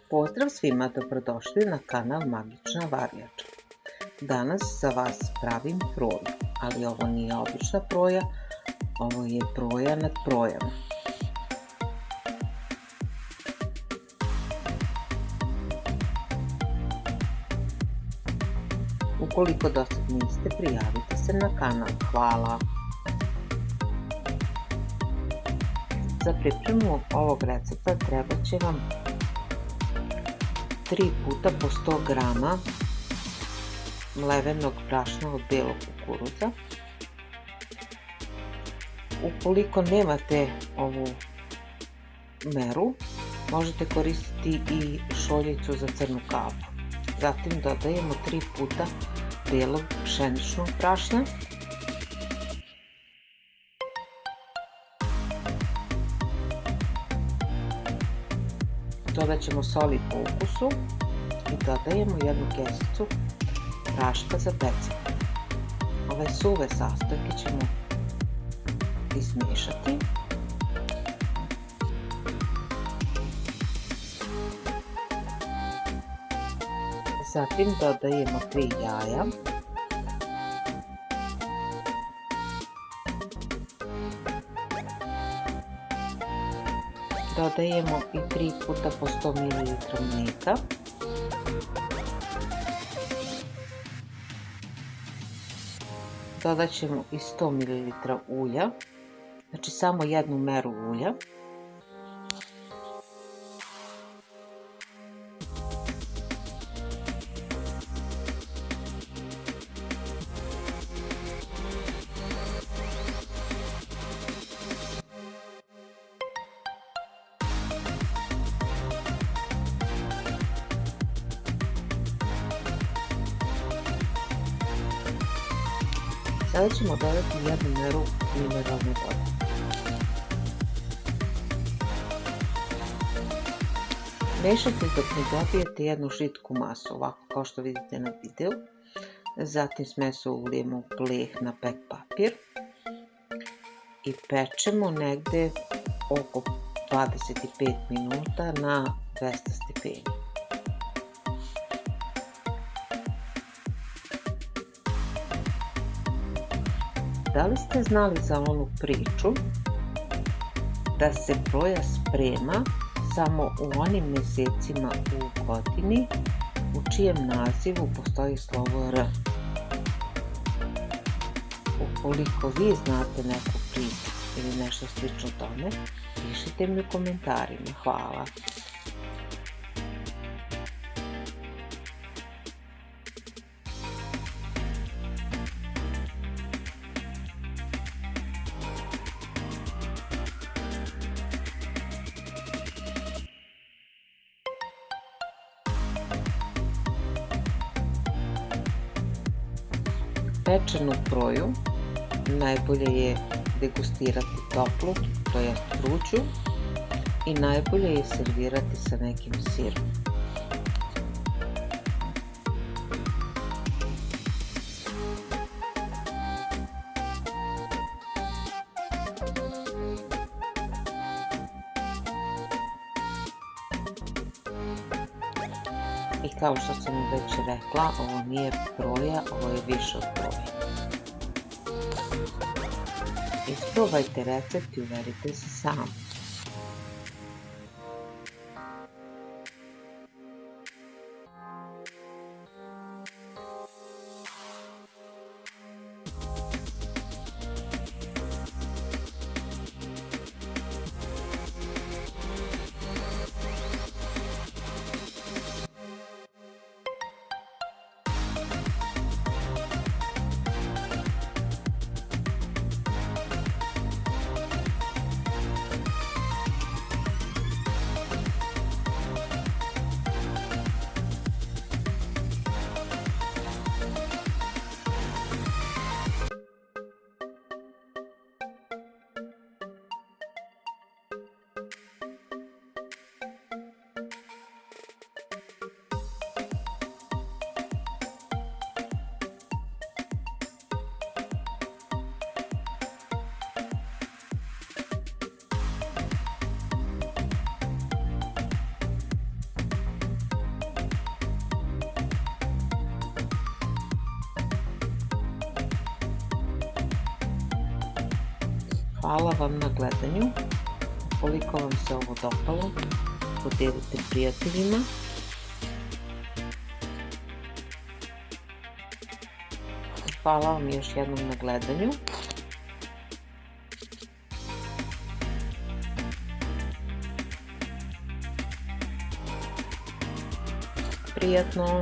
Pozdrav svima, dobrodošli na kanal Magična varljača. Danas za vas pravim proju, ali ovo nije obična proja, ovo je proja nad projama. Ukoliko do sad niste, prijavite se na kanal. Hvala! Za pripremu ovog recepta treba će vam 3 puta po 100 g mlevenog brašna od belog kukuruza. Ukoliko nemate ovu meru, možete koristiti i šoljicu za crnu kafu. Zatim dodajemo 3 puta belog pšeničnog brašna, dodat ćemo soli po ukusu i dodajemo jednu kesicu praška za pecivo. Ove suve sastojke ćemo izmiješati. Zatim dodajemo 3 jaja. Dodajemo i 3 puta po 100 ml mlijeka. Dodat ćemo i 100 ml ulja, znači samo jednu meru ulja. Sada ćemo dodati jednu meru mineralne vode. Mešajte dok ne dobijete jednu žitku masu, ovako kao što vidite na videu. Zatim smesu ulijemo u pleh na pek papir i pečemo negde oko 25 minuta na 200 stepeni. Da li ste znali za onu priču da se proja sprema samo u onim mjesecima u godini u čijem nazivu postoji slovo R? Ukoliko vi znate neku priču ili nešto slično tome, pišite mi u komentarima. Hvala! Pečenu proju najbolje je degustirati toplu, to jest vruću, i najbolje je servirati sa nekim sirom. I kao što sam već rekla, ovo nije proja, ovo je više od proje. Isprobajte recept i uverite se sami. Hvala vam na gledanju. Ukoliko vam se ovo dopalo, podijelite prijateljima. Hvala vam još jednom na gledanju. Prijatno!